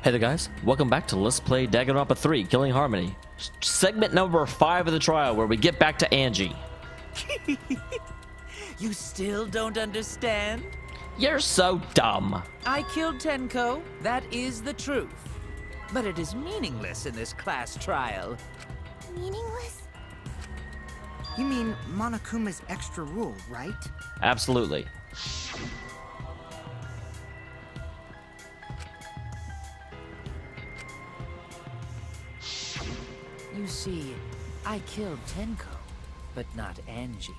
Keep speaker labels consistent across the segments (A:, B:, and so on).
A: Hey there guys, welcome back to Let's Play Danganronpa 3, Killing Harmony. Segment number 5 of the trial, where we get back to Angie.
B: You still don't understand?
A: You're so dumb.
B: I killed Tenko, that is the truth. But it is meaningless in this class trial.
C: Meaningless?
D: You mean Monokuma's extra rule, right?
A: Absolutely.
B: You see, I killed Tenko, but not Angie.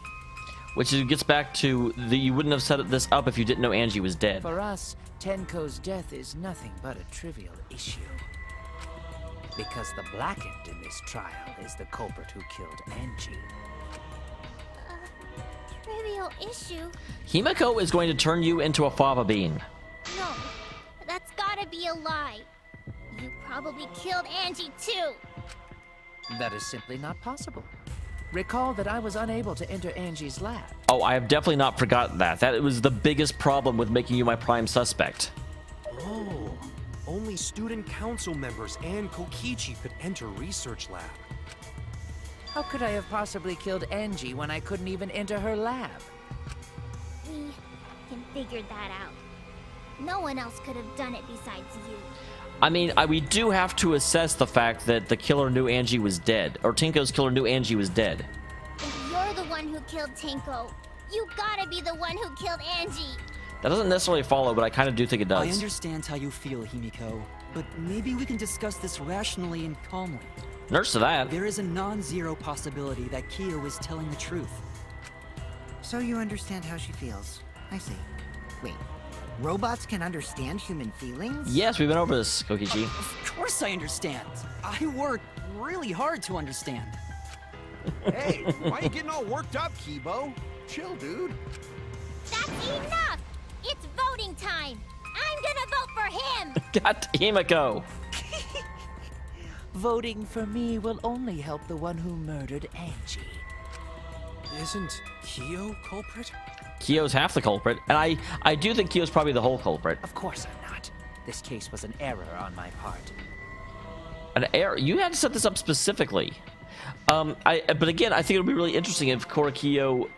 A: Which gets back to you wouldn't have set this up if you didn't know Angie was dead.
B: For us, Tenko's death is nothing but a trivial issue. Because the blackened in this trial is the culprit who killed Angie.
C: Trivial issue?
A: Himiko is going to turn you into a fava bean.
C: No, that's gotta be a lie. You probably killed Angie too.
B: That is simply not possible. Recall that I was unable to enter Angie's lab.
A: Oh, I have definitely not forgotten that. That was the biggest problem with making you my prime suspect.
E: Oh, only student council members and Kokichi could enter research lab.
B: How could I have possibly killed Angie when I couldn't even enter her lab?
C: We can figure that out. No one else could have done it besides you.
A: I mean, we do have to assess the fact that the killer knew Angie was dead, or Tenko's killer knew Angie was dead.
C: If you're the one who killed Tenko, you gotta be the one who killed Angie.
A: That doesn't necessarily follow, but I kind of do think it does.
F: I understand how you feel, Himiko, but maybe we can discuss this rationally and calmly.
A: Nurse to that.
F: There is a non-zero possibility that Kiyu is telling the truth.
D: So you understand how she feels. I see. Wait, robots can understand human feelings?
A: Yes, we've been over this, Kokichi.
F: Of course I understand. I work really hard to understand.
E: Hey, why are you getting all worked up, Kibo? Chill, dude.
C: That's enough! It's voting time! I'm gonna vote for him!
A: God, Himiko.
B: Voting for me will only help the one who murdered Angie.
E: Isn't Kiyu culprit?
A: Kiyo's half the culprit, and I do think Kiyo's probably the whole culprit.
B: Of course I'm not. This case was an error on my part.
A: An error? You had to set this up specifically. But again, I think it'll be really interesting if Kiyu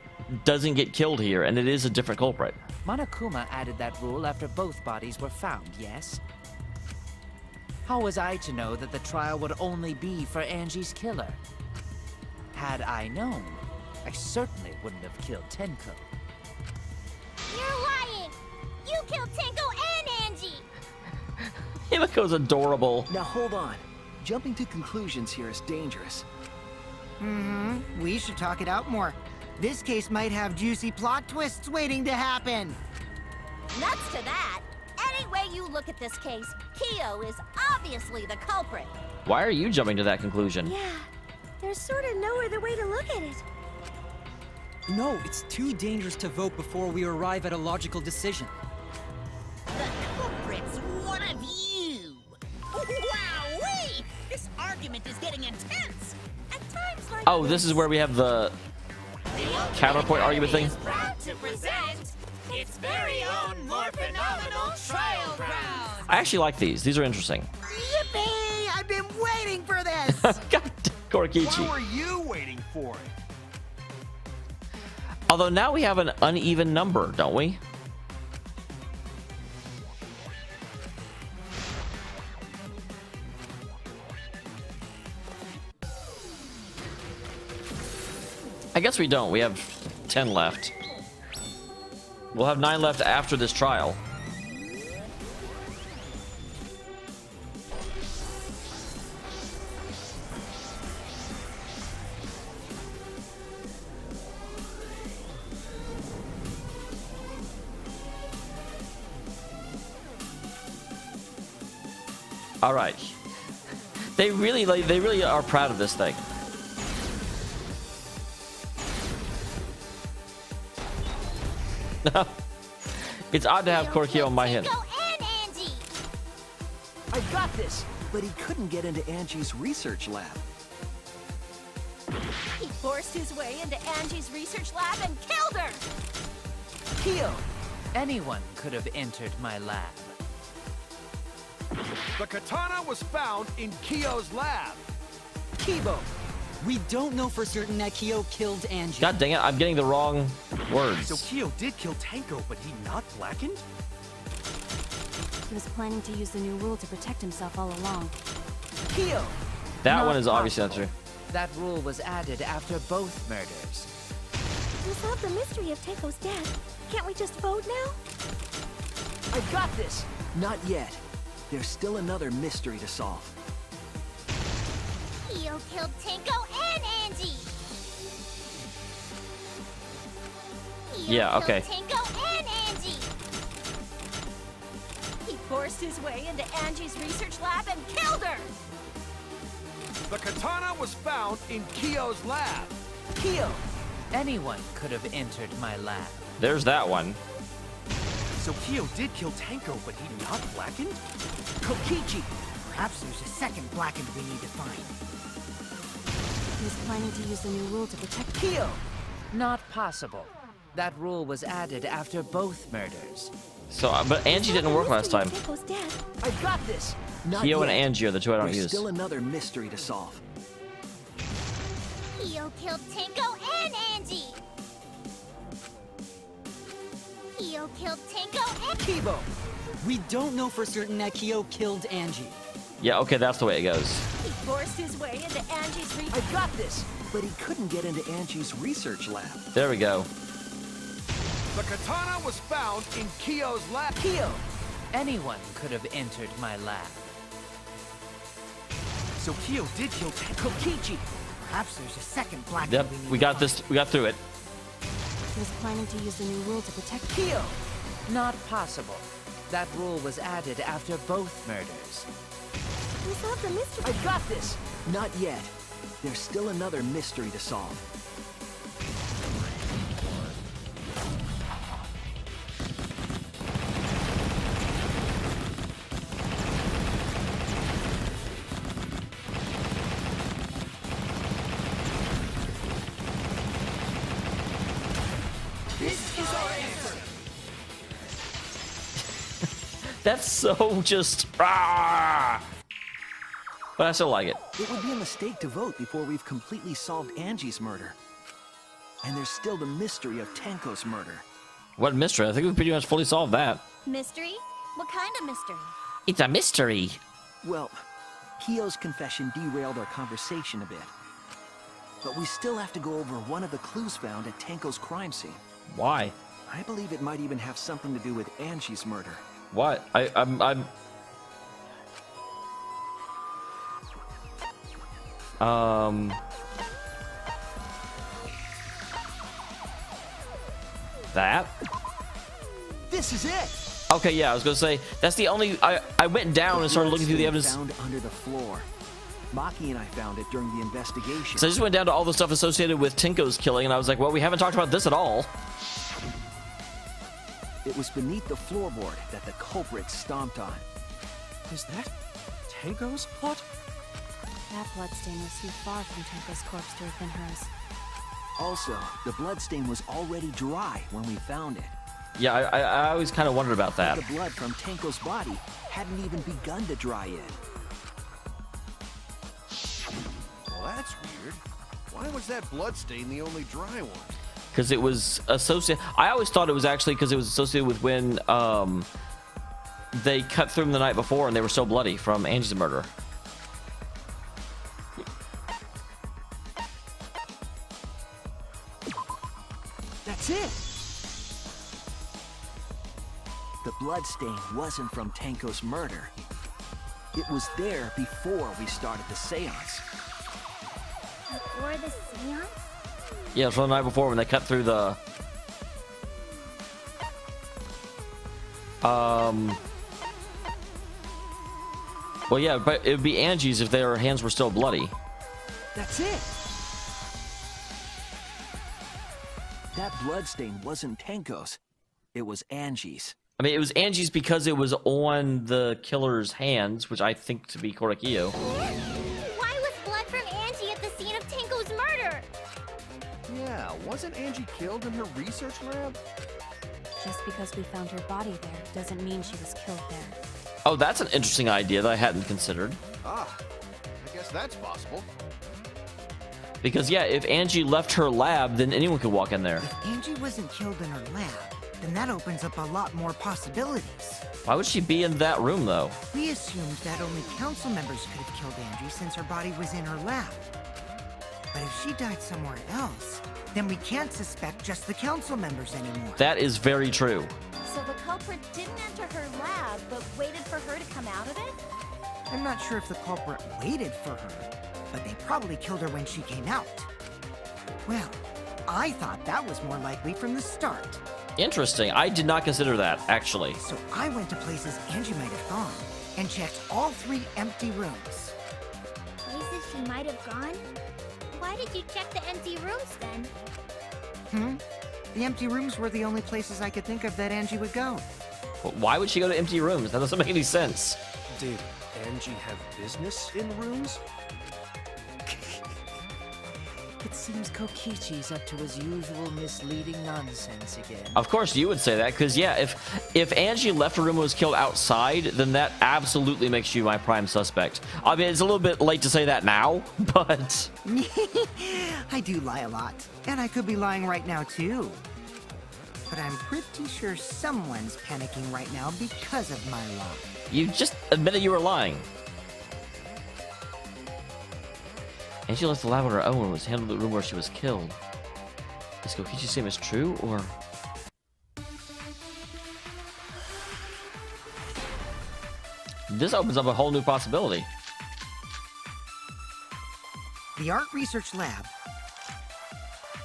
A: doesn't get killed here, and it is a different culprit.
B: Monokuma added that rule after both bodies were found, yes? How was I to know that the trial would only be for Angie's killer? Had I known, I certainly wouldn't have killed Tenko.
C: You're lying! You killed Tenko and Angie!
A: Himiko's adorable.
G: Now hold on. Jumping to conclusions here is dangerous.
D: We should talk it out more. This case might have juicy plot twists waiting to happen.
H: Nuts to that. Any way you look at this case, Kiyu is obviously the culprit.
A: Why are you jumping to that conclusion?
C: Yeah, there's sort of no other way to look at it.
F: No, it's too dangerous to vote before we arrive at a logical decision.
H: The culprit's one of you. Wowee! This argument is getting intense. At times like
A: Oh, this is where we have the counterpoint argument thing?
H: is proud to present its very own more phenomenal trial ground.
A: I actually like these. These are interesting.
D: Yippee! I've been waiting for this!
A: God, Kokichi.
E: What were you waiting for?
A: Although now we have an uneven number, don't we? I guess we don't. We have 10 left. We'll have 9 left after this trial. All right. They really are proud of this thing. It's odd to have Kokichi on my hand.
C: Tenko and Angie!
G: I got this, but he couldn't get into Angie's research lab.
H: He forced his way into Angie's research lab and killed her.
G: Kiyu!
B: Anyone could have entered my lab.
G: The katana was found in Kyo's lab.
F: Kibo! We don't know for certain that Kiyu killed Angie.
A: God dang it, I'm getting the wrong words.
E: So Kiyu did kill Tenko, but he not blackened?
I: He was planning to use the new rule to protect himself all along.
B: Kiyu!
A: That
B: Not
A: one is obviously not
B: possible.
A: true.
B: That rule was added after both murders.
I: We solved the mystery of Tenko's death. Can't we just vote now?
G: I got this! Not yet. There's still another mystery to solve.
C: Kiyu killed Tenko and Angie. Kiyu
A: Yeah, okay.
C: killed Tenko and Angie.
I: He forced his way into Angie's research lab and killed her!
G: The katana was found in Kyo's lab.
B: Kiyu! Anyone could have entered my lab.
A: There's that one.
E: So Kiyu did kill Tenko, but he not blackened?
D: Kokichi! Perhaps there's a second blackened we need to find.
I: He was planning to use the new rule to protect
B: Kiyu! Not possible. That rule was added after both murders.
A: So, but Angie didn't work last time.
I: Tenko's death.
G: I got this! Not
A: Kiyu
G: yet.
A: and Angie are the two I don't
G: There's
A: use.
G: still another mystery to solve.
C: Kiyu killed Tenko and Angie. Kiyu killed Tenko and
F: Kibo! We don't know for certain that Kiyu killed Angie.
A: Yeah, okay, that's the way it goes.
I: He forced his way into Angie's
G: I got this! But he couldn't get into Angie's research lab.
A: There we go.
G: The katana was found in Kyo's lab.
B: Kiyu! Anyone could have entered my lab.
E: So Kiyu did kill Tenko.
D: Kokichi! Perhaps there's a second blackened
A: Yep,
D: we need
A: we
D: to
A: got
D: find.
A: this. We got through it.
I: He was planning to use the new rule to protect
B: Kiyu! Not possible. That rule was added after both murders.
I: We solved the mystery.
G: I got this! Not yet. There's still another mystery to solve.
A: That's so just. Ah! But I still like it.
G: It would be a mistake to vote before we've completely solved Angie's murder. And there's still the mystery of Tenko's murder.
A: What mystery? I think we pretty much fully solved that.
C: mystery? What kind of mystery?
A: It's a mystery.
G: Well, Kyo's confession derailed our conversation a bit. But we still have to go over one of the clues found at Tenko's crime scene.
A: Why?
G: I believe it might even have something to do with Angie's murder.
A: What? I'm. That?
G: This is it!
A: Okay, yeah, I was gonna say that's the only. I went down and started looking through the evidence.
G: Found under the floor. Maki and I found it during the investigation.
A: So I just went down to all the stuff associated with Tenko's killing, and I was like, well, we haven't talked about this at all.
G: It was beneath the floorboard that the culprit stomped on.
E: Is that Tenko's plot?
I: That bloodstain was too far from Tenko's corpse to have been hers.
G: Also, the bloodstain was already dry when we found it.
A: Yeah, I always kind of wondered about that.
G: The blood from Tenko's body hadn't even begun to dry yet.
J: Well, that's weird. Why was that bloodstain the only dry one?
A: Because it was associated. I always thought it was actually because it was associated with when they cut through them the night before and they were so bloody from Angie's murder.
G: That's it! The bloodstain wasn't from Tenko's murder. It was there before we started the seance.
C: Before the seance?
A: Yeah, it was from the night before when they cut through the. Well, yeah, but it would be Angie's if their hands were still bloody.
G: That's it! That bloodstain wasn't Tenko's. It was Angie's.
A: I mean, it was Angie's because it was on the killer's hands, which I think to be Korakiyo.
C: Why was blood from Angie at the scene of Tenko's murder?
J: Yeah, wasn't Angie killed in her research lab?
I: Just because we found her body there doesn't mean she was killed there.
A: Oh, that's an interesting idea that I hadn't considered.
J: Ah, I guess that's possible.
A: Because, yeah, if Angie left her lab, then anyone could walk in there.
D: If Angie wasn't killed in her lab, then that opens up a lot more possibilities.
A: Why would she be in that room, though?
D: We assumed that only council members could have killed Angie since her body was in her lab. But if she died somewhere else, then we can't suspect just the council members anymore.
A: That is very true.
C: So the culprit didn't enter her lab, but waited for her to come out of it?
D: I'm not sure if the culprit waited for her, but they probably killed her when she came out. Well, I thought that was more likely from the start.
A: Interesting. I did not consider that, actually.
D: So I went to places Angie might have gone and checked all 3 empty rooms.
C: Places she might have gone? Why did you check the empty rooms then?
D: The empty rooms were the only places I could think of that Angie would go.
A: But why would she go to empty rooms? That doesn't make any sense.
E: Did Angie have business in rooms?
B: It seems Kokichi's up to his usual misleading nonsense again.
A: Of course you would say that, because yeah, if Angie left her room and was killed outside, then that absolutely makes you my prime suspect. I mean, it's a little bit late to say that now, but...
D: I do lie a lot, and I could be lying right now too. But I'm pretty sure someone's panicking right now because of my lie.
A: You just admitted you were lying. Angie left the lab on her own and was handled the room where she was killed. Is Kokichi's statement true, or...? This opens up a whole new possibility.
D: The art research lab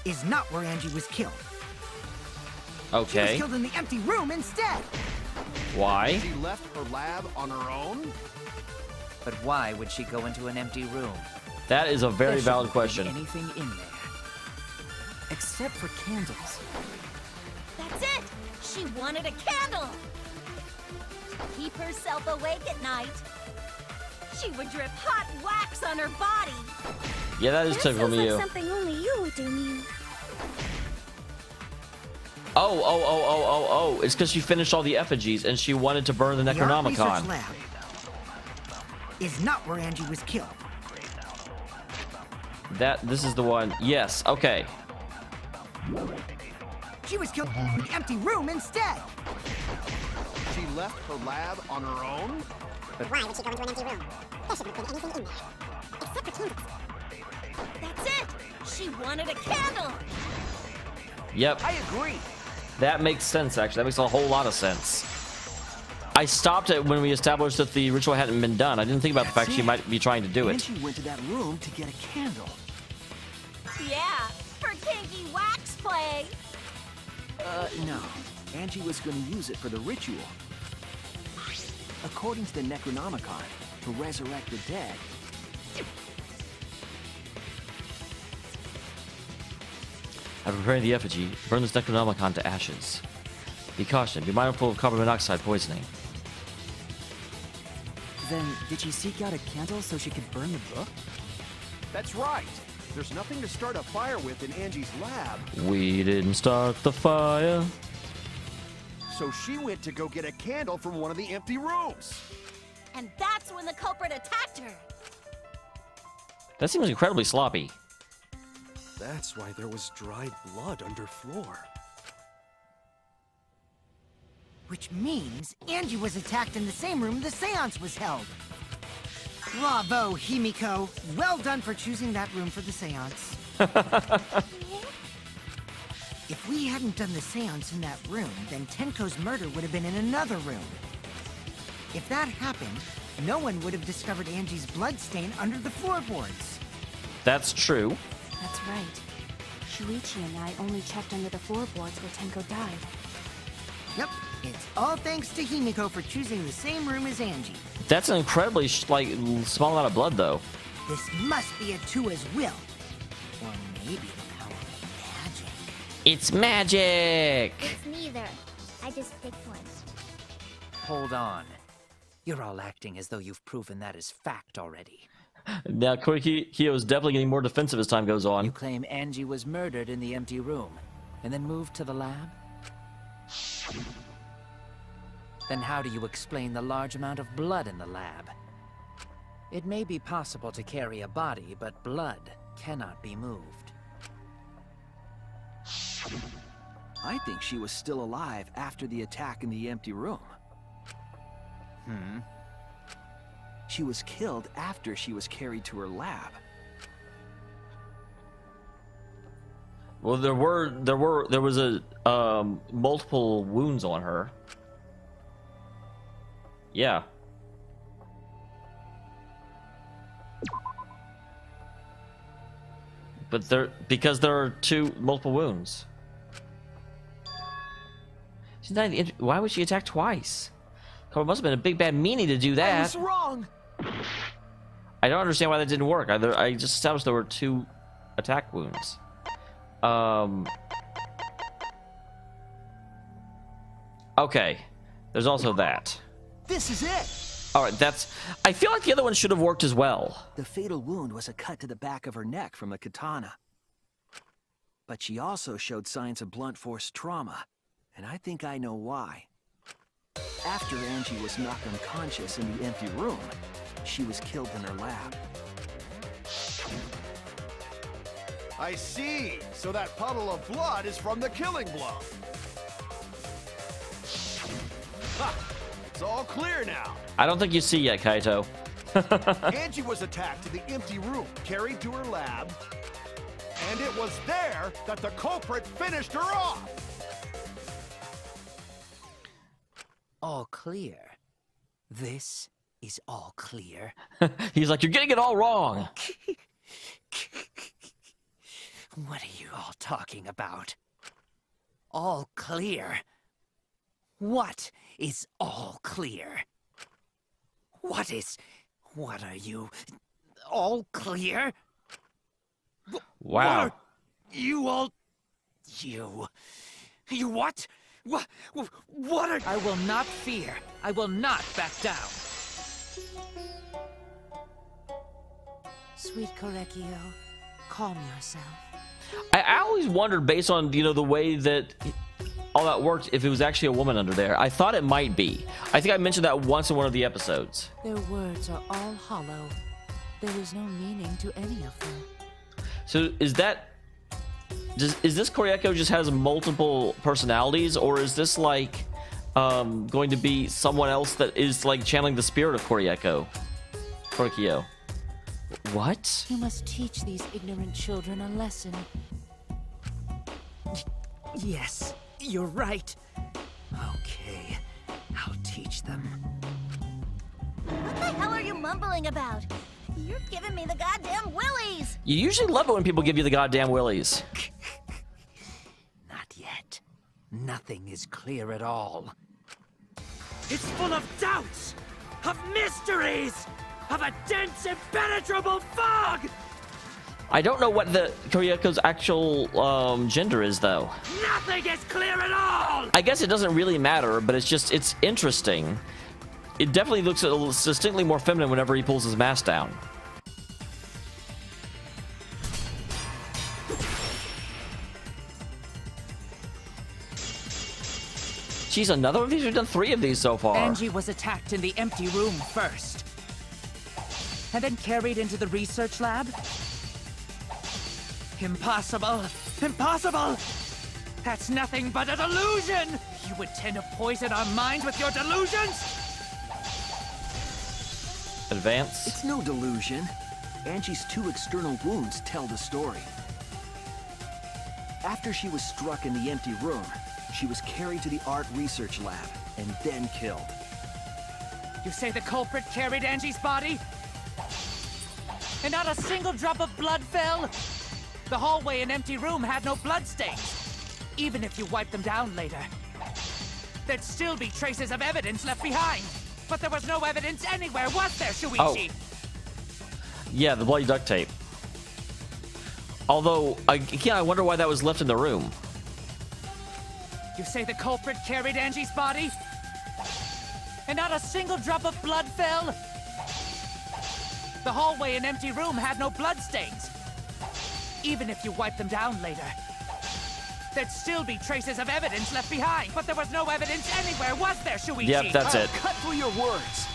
D: is not where Angie was killed. She was
A: Okay.
D: killed in the empty room instead.
A: Why?
J: She left her lab on her own?
B: But why would she go into an empty room?
A: That is a very
B: There
A: valid
B: shouldn't
A: question.
B: be anything in there.
F: Except for candles.
H: That's it! She wanted a candle! To keep herself awake at night. She would drip hot wax on her body.
A: Yeah, that is
C: That
A: typical
C: sounds
A: Miyu.
C: like something only you would do, Miyu.
A: Oh. It's because she finished all the effigies and she wanted to burn the
D: The art research
A: Necronomicon.
D: lab is not where Angie was killed.
A: This is the one. Yes, okay.
D: She was killed in the empty room instead.
J: She left her lab on her own?
H: But why would she go into an empty room? There shouldn't be anything in there. Except for candles. That's it! She wanted a candle!
A: Yep.
J: I agree.
A: That makes sense, actually. That makes a whole lot of sense. I stopped it when we established that the ritual hadn't been done. I didn't think about the fact she might be trying to do it.
G: Angie went to that room to get a candle.
H: Yeah, her kinky wax play.
G: No. Angie was going to use it for the ritual. According to the Necronomicon, to resurrect the dead.
A: After preparing the effigy, burn this Necronomicon to ashes. Be cautioned. Be mindful of carbon monoxide poisoning.
F: Then, did she seek out a candle so she could burn the book?
J: That's right. There's nothing to start a fire with in Angie's lab.
A: We didn't start the fire.
J: So she went to go get a candle from one of the empty rooms.
H: And that's when the culprit attacked her.
A: That seems incredibly sloppy.
E: That's why there was dried blood under floor.
D: Which means Angie was attacked in the same room the seance was held. Bravo, Himiko. Well done for choosing that room for the seance. If we hadn't done the seance in that room, then Tenko's murder would have been in another room. If that happened, no one would have discovered Angie's bloodstain under the floorboards.
A: That's true.
I: That's right. Shuichi and I only checked under the floorboards where Tenko died.
D: Yep, it's all thanks to Himiko for choosing the same room as Angie.
A: That's an incredibly small amount of blood, though.
D: This must be a Tua's will. Or maybe the power of magic.
A: It's magic!
C: It's neither. I just picked one.
B: Hold on. You're all acting as though you've proven that as fact already.
A: Now, Kiyu is definitely getting more defensive as time goes on.
B: You claim Angie was murdered in the empty room, and then moved to the lab? Then how do you explain the large amount of blood in the lab? It may be possible to carry a body, but blood cannot be moved.
G: I think she was still alive after the attack in the empty room. She was killed after she was carried to her lab.
A: Well, there was a multiple wounds on her. Yeah. But because there are multiple wounds. She's not. Why would she attack twice? Oh, it must have been a big bad meanie to do that.
D: I was wrong.
A: I don't understand why that didn't work. I just established there were 2 attack wounds. Okay. There's also that.
G: This is it!
A: Alright, I feel like the other one should have worked as well.
G: The fatal wound was a cut to the back of her neck from a katana. But she also showed signs of blunt force trauma, and I think I know why. After Angie was knocked unconscious in the empty room, she was killed in her lab.
J: I see. So that puddle of blood is from the killing blow. Ha! It's all clear now.
A: I don't think you see yet, Kaito.
J: Angie was attacked in the empty room, carried to her lab, and it was there that the culprit finished her off.
B: All clear. This is all clear.
A: He's like, you're getting it all wrong.
B: What are you all talking about? All clear? What is all clear? What are you? All clear?
A: Wow.
B: What are you all... You what? What are... I will not fear. I will not back down.
I: Sweet Korekio, calm yourself.
A: I always wondered, based on, the way that all that worked, if it was actually a woman under there. I thought it might be. I think I mentioned that once in one of the episodes.
I: Their words are all hollow. There is no meaning to any of them.
A: So is this Koryeko just has multiple personalities, or is this like going to be someone else that is like channeling the spirit of Koryeko? What?
I: You must teach these ignorant children a lesson.
B: Yes, you're right. Okay, I'll teach them.
H: What the hell are you mumbling about? You're giving me the goddamn willies!
A: You usually love it when people give you the goddamn willies.
B: Not yet. Nothing is clear at all. It's full of doubts, of mysteries, of a dense, impenetrable fog!
A: I don't know what the Koryeko's actual gender is, though.
B: Nothing is clear at all!
A: I guess it doesn't really matter, but it's interesting. It definitely looks distinctly more feminine whenever he pulls his mask down. Geez, another one of these? We've done 3 of these so far.
B: Angie was attacked in the empty room first. And then carried into the research lab? Impossible! Impossible! That's nothing but a delusion! You intend to poison our minds with your delusions?
A: Advance.
G: It's no delusion. Angie's 2 external wounds tell the story. After she was struck in the empty room, she was carried to the art research lab and then killed.
B: You say the culprit carried Angie's body? And not a single drop of blood fell? The hallway and empty room had no bloodstains. Even if you wipe them down later, there'd still be traces of evidence left behind. But there was no evidence anywhere, was there, Shuichi?
A: Oh. Yeah, the bloody duct tape. Although, again, I wonder why that was left in the room.
B: You say the culprit carried Angie's body? And not a single drop of blood fell? The hallway and empty room had no bloodstains. Even if you wipe them down later, There'd still be traces of evidence left behind, but there was no evidence anywhere, was there, Shuichi?
A: Yep, that's it.
J: Cut through your words.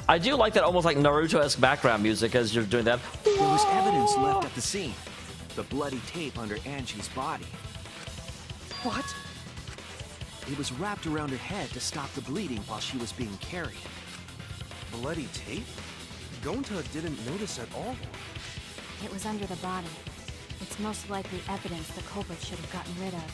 A: I do like that almost like Naruto-esque background music as you're doing that.
G: There was evidence left at the scene. The bloody tape under Angie's body.
B: What?
G: It was wrapped around her head to stop the bleeding while she was being carried.
E: Bloody tape? Gonta didn't notice at all.
I: It was under the body. It's most likely evidence the culprit should have gotten rid of.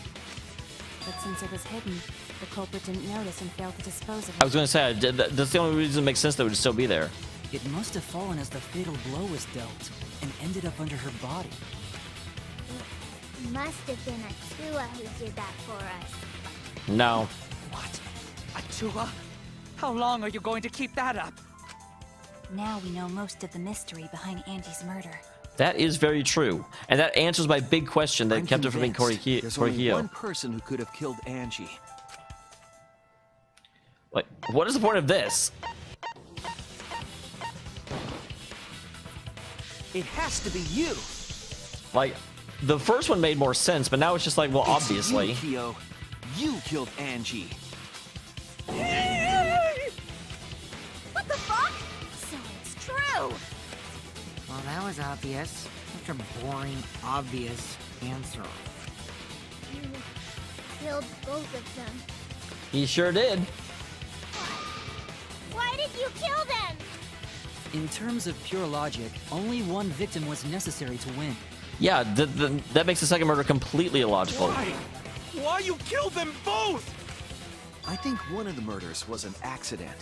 I: But since it was hidden, the culprit didn't notice and failed to dispose of it.
A: I was going to say, that's the only reason it makes sense that it would still be there.
F: It must have fallen as the fatal blow was dealt, and ended up under her body.
C: It must have been Atua who did that for us.
A: No.
B: What? Atua? How long are you going to keep that up?
I: Now we know most of the mystery behind Angie's murder.
A: That is very true. And that answers my big question that
G: I'm
A: kept it from being
G: convinced there's only one
A: Korihio.
G: person who could have killed Angie.
A: Like, what is the point of this?
G: It has to be you.
A: Like, the first one made more sense, but now it's just like, well,
G: It's
A: obviously.
G: you, Kiyu. You killed Angie.
H: What the fuck? So it's true.
D: Well, that was obvious. Such a boring, obvious answer.
C: You killed both of them.
A: He sure did.
C: Why did you kill them?
F: In terms of pure logic, only one victim was necessary to win.
A: Yeah, that makes the second murder completely illogical.
E: Why? Why you killed them both?
G: I think one of the murders was an accident.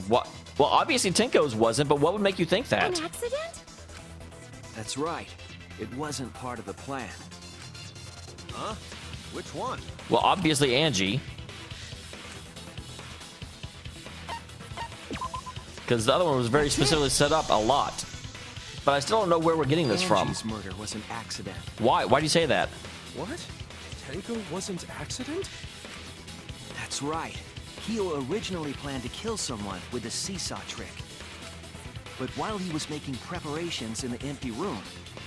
A: What? Well, obviously Tenko's wasn't, but what would make you think that?
I: An accident?
G: That's right. It wasn't part of the plan.
J: Huh? Which one?
A: Well, obviously Angie. Because the other one was very specifically set up a lot. But I still don't know where we're getting this from.
G: Angie's murder was an accident.
A: Why? Why do you say that?
E: What? Tenko wasn't accident?
G: That's right. Kiyu originally planned to kill someone with the seesaw trick. But while he was making preparations in the empty room,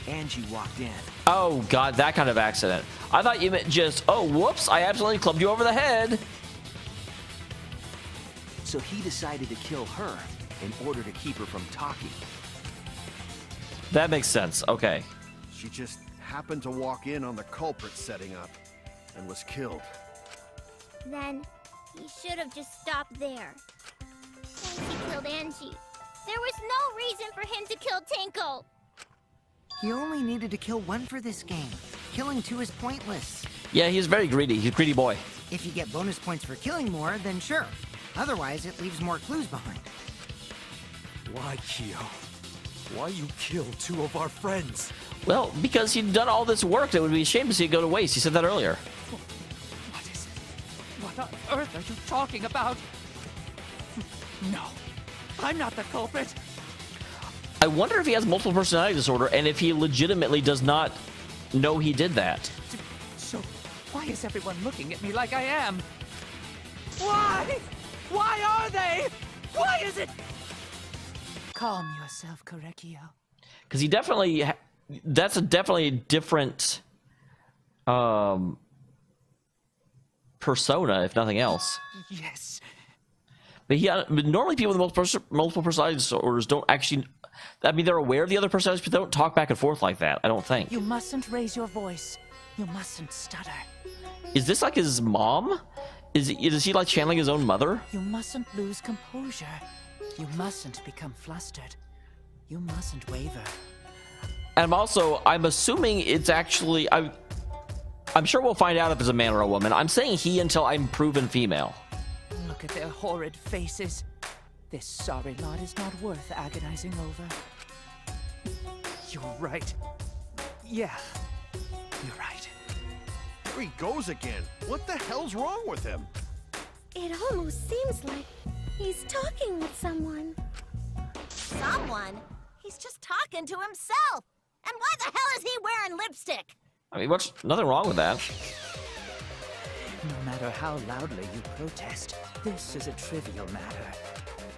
G: Angie walked in.
A: Oh, God, that kind of accident. I thought you meant just, oh, whoops, I absolutely clubbed you over the head.
G: So he decided to kill her in order to keep her from talking.
A: That makes sense. Okay.
J: She just happened to walk in on the culprit setting up and was killed.
C: Then he should have just stopped there. Once he killed Angie, there was no reason for him to kill Tenko.
D: He only needed to kill one for this game. Killing two is pointless.
A: Yeah, he's very greedy. He's a greedy boy.
D: If you get bonus points for killing more, then sure. Otherwise, it leaves more clues behind.
E: Why, Kiyu? Why you kill two of our friends?
A: Well, because he'd done all this work, it would be a shame to see it go to waste. He said that earlier.
B: What is it? What on earth are you talking about? No, I'm not the culprit.
A: I wonder if he has multiple personality disorder and if he legitimately does not know he did that.
B: So, why is everyone looking at me like I am? Why? Why are they? Why is it? Calm yourself, Korekio.
A: Because he definitely, that's definitely a different persona, if nothing else.
B: Yes.
A: But normally people with multiple personality disorders don't actually, I mean, they're aware of the other personalities, but they don't talk back and forth like that, I don't think.
B: You mustn't raise your voice. You mustn't stutter.
A: Is this like his mom? Is he like channeling his own mother?
B: You mustn't lose composure. You mustn't become flustered. You mustn't waver.
A: And I'm assuming it's actually, I'm sure we'll find out if it's a man or a woman. I'm saying he until I'm proven female.
B: Look at their horrid faces. This sorry lot is not worth agonizing over. You're right. Yeah, you're right.
J: There he goes again. What the hell's wrong with him?
I: It almost seems like he's talking with someone.
H: Someone? He's just talking to himself. And why the hell is he wearing lipstick?
A: I mean, what's nothing wrong with that?
B: No matter how loudly you protest, this is a trivial matter.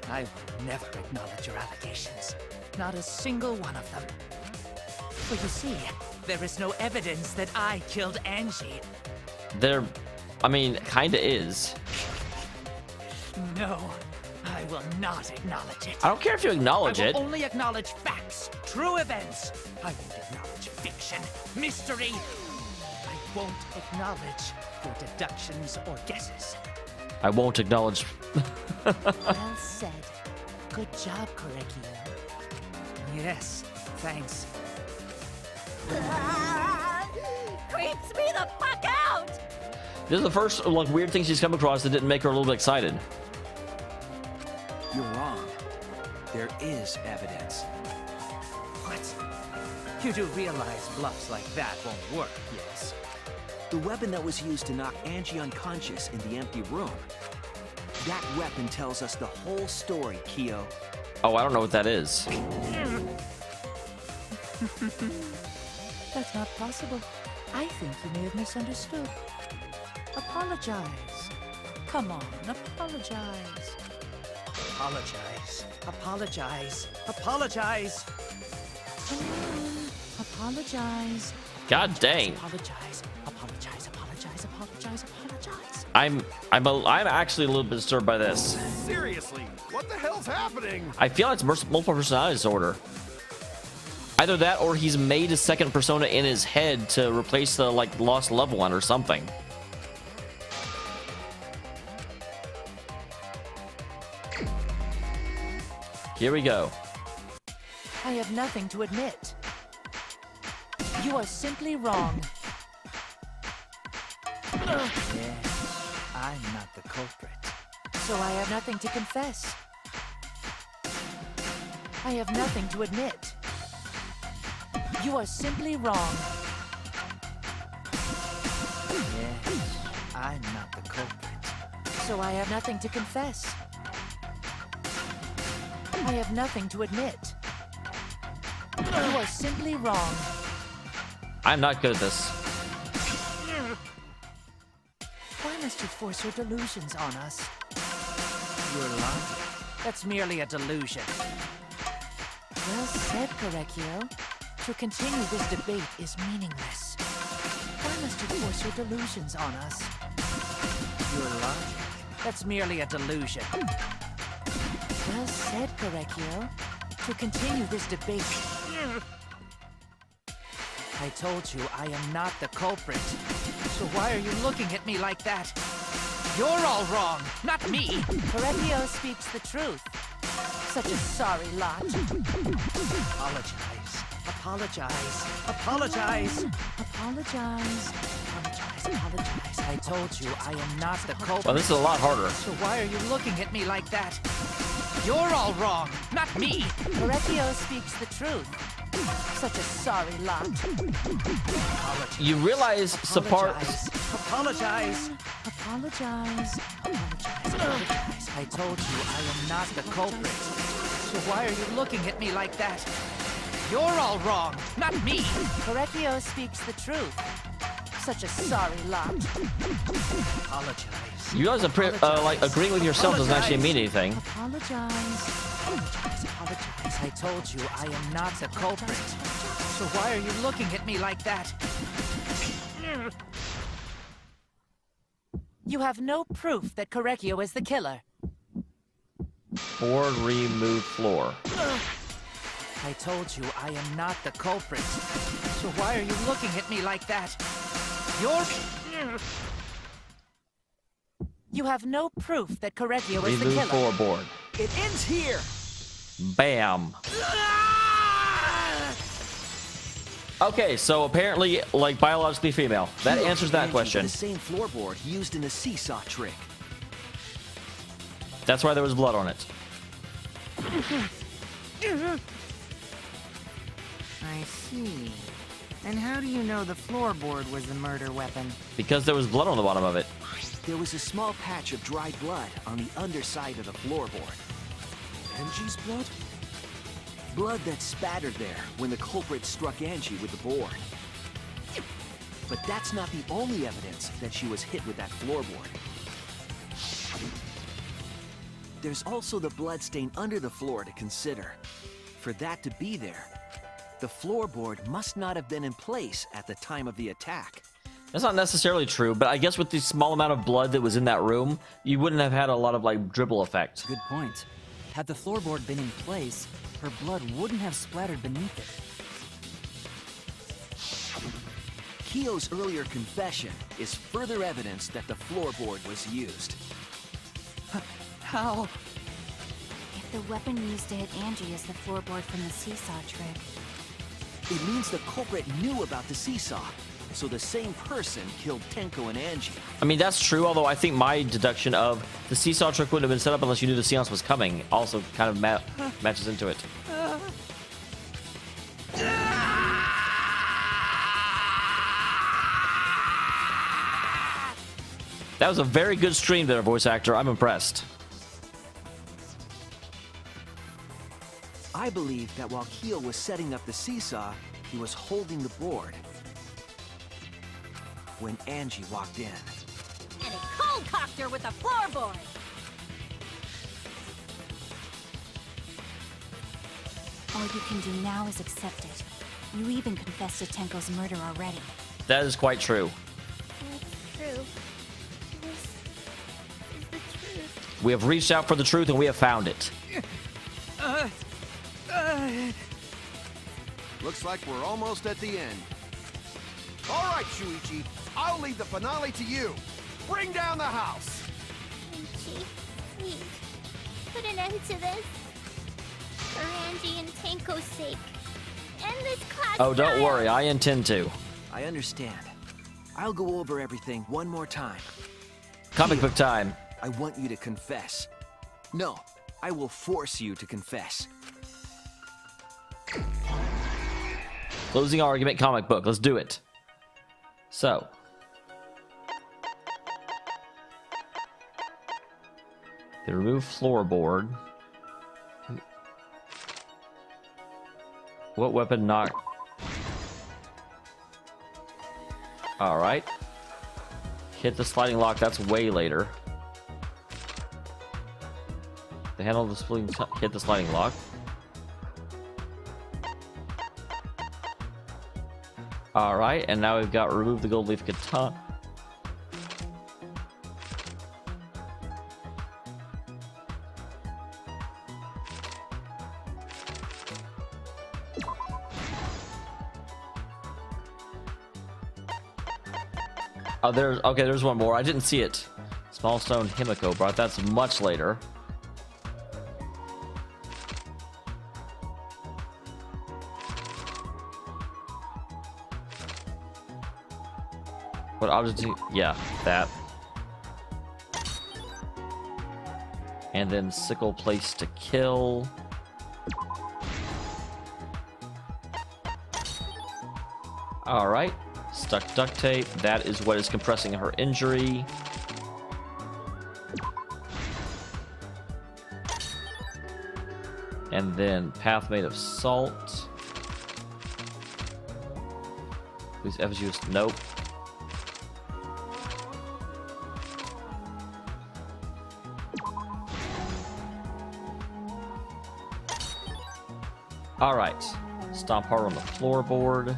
B: I will never acknowledge your allegations. Not a single one of them. For you see, there is no evidence that I killed Angie.
A: I mean, kinda is.
B: No, I will not acknowledge it.
A: I don't care if you acknowledge it.
B: I will only acknowledge facts, true events. I won't acknowledge fiction, mystery. I won't acknowledge your deductions or guesses.
A: I won't acknowledge.
B: Well said. Good job, Korekio. Yes, thanks.
H: Creeps me the fuck out!
A: This is the first like weird thing she's come across that didn't make her a little bit excited.
G: You're wrong. There is evidence.
B: What? You do realize bluffs like that won't work, yes?
G: The weapon that was used to knock Angie unconscious in the empty room. That weapon tells us the whole story, Kiyu.
A: Oh, I don't know what that is.
B: That's not possible. I think you may have misunderstood. Apologize. Come on, apologize. Apologize. Apologize. Apologize. Come on, apologize.
A: God dang.
B: Apologize. Apologize. Apologize. Apologize. Apologize.
A: I'm actually a little bit disturbed by this.
J: Seriously, what the hell's happening?
A: I feel it's multiple personality disorder. Either that or he's made a second persona in his head to replace the like lost loved one or something. Here we go.
B: I have nothing to admit. You are simply wrong. Yes, I'm not the culprit. So I have nothing to confess. I have nothing to admit. You are simply wrong. Yes, I'm not the culprit. So I have nothing to confess. I have nothing to admit. You are simply wrong.
A: I'm not good at this.
B: Why must you force your delusions on us? Your logic. That's merely a delusion. Well said, Korekio. To continue this debate is meaningless. Why must you force your delusions on us? Your logic. That's merely a delusion. Well said, Korekio. To continue this debate... I told you I am not the culprit. So why are you looking at me like that? You're all wrong, not me! Korekio speaks the truth. Such a sorry lot. Apologize. Apologize. Apologize. Apologize. Apologize. Apologize. I told you I am not the culprit.
A: Well, this is a lot harder.
B: So why are you looking at me like that? You're all wrong, not me! Korekio speaks the truth. Such a sorry lot. Apologize.
A: You realize
B: Apologize. Apologize. Apologize. Apologize. Apologize. I told you I am not the culprit. So why are you looking at me like that? You're all wrong, not me! Korekio speaks the truth. Such a sorry lot. Apologize.
A: You guys are like agreeing with yourself doesn't actually mean anything.
B: Apologize. Apologize. Apologize. I told you I am not the culprit. So why are you looking at me like that? You have no proof that Korekio is the killer.
A: Board remove floor.
B: I told you I am not the culprit. So why are you looking at me like that? You have no proof that Korekio is the
A: Remove
B: killer.
A: floorboard.
G: It ends here!
A: Bam. Okay, so apparently, like, biologically female. That
G: Kiyu
A: answers that
G: Angie
A: question.
G: with the same floorboard used in the seesaw trick.
A: That's why there was blood on it.
D: I see. And how do you know the floorboard was the murder weapon?
A: Because there was blood on the bottom of it.
G: There was a small patch of dried blood on the underside of the floorboard.
E: Angie's blood?
G: Blood that spattered there when the culprit struck Angie with the board. But that's not the only evidence that she was hit with that floorboard. There's also the blood stain under the floor to consider. For that to be there, the floorboard must not have been in place at the time of the attack.
A: That's not necessarily true, but I guess with the small amount of blood that was in that room, you wouldn't have had a lot of like dribble effect.
F: Good point. Had the floorboard been in place, her blood wouldn't have splattered beneath it.
G: Kiyu's earlier confession is further evidence that the floorboard was used. How?
I: If the weapon used to hit Angie is the floorboard from the seesaw trick,
G: It means the culprit knew about the seesaw, so the same person killed Tenko and Angie.
A: I mean, that's true, although I think my deduction of the seesaw trick wouldn't have been set up unless you knew the seance was coming also kind of matches into it. That was a very good stream there, voice actor. I'm impressed.
G: I believe that while Kiyu was setting up the seesaw, he was holding the board when Angie walked in.
H: And he cold-cocked her with the floorboard.
I: all you can do now is accept it. You even confessed to Tenko's murder already.
A: That is quite true.
C: That's true. This is the truth.
A: We have reached out for the truth and we have found it.
J: Looks like we're almost at the end. All right, Shuichi, I'll leave the finale to you. Bring down the house.
C: Angie, please, put an end to this. For Angie and Tenko's sake. End this class.
A: Oh, don't
C: trial.
A: worry. I intend to.
G: I understand. I'll go over everything one more time.
A: Comic book time.
G: I want you to confess. No, I will force you to confess.
A: Closing argument, comic book. Let's do it. So. They remove floorboard. What weapon knocked? Alright. Hit the sliding lock. That's way later. The handle of the splitting hit the sliding lock. Alright, and now we've got remove the gold leaf katana. Oh, there's one more. I didn't see it. Small stone Himiko brought. That's much later. What object? Yeah, that. And then sickle place to kill. All right. Stuck duct tape. That is what is compressing her injury. And then path made of salt. Whose effigy was nope. All right. Stomp hard on the floorboard.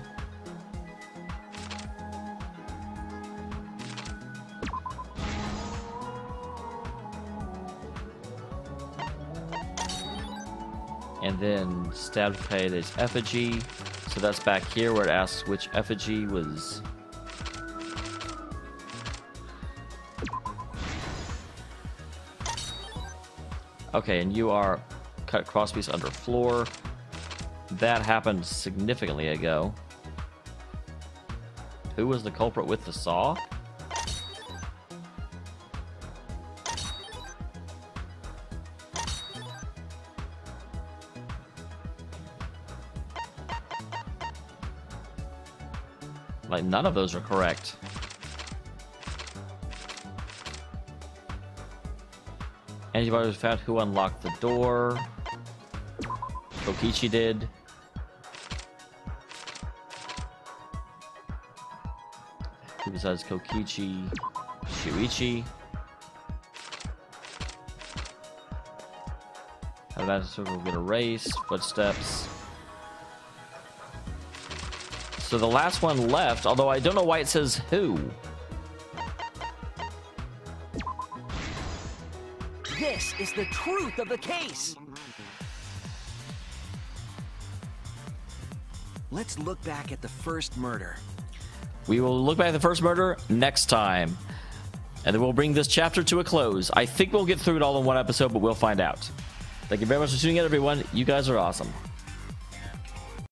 A: And then stab to pay this effigy. So that's back here where it asks which effigy was. Okay, and you are cut crosspiece under floor. That happened significantly ago. Who was the culprit with the saw? Like, none of those are correct. Anybody was found who unlocked the door. Kokichi did. Who besides Kokichi? Shuichi. How did that circle get erased? Footsteps. So the last one left, although I don't know why it says who.
G: This is the truth of the case. Let's look back at the first murder.
A: We will look back at the first murder next time. And then we'll bring this chapter to a close. I think we'll get through it all in one episode, but we'll find out. Thank you very much for tuning in, everyone. You guys are awesome.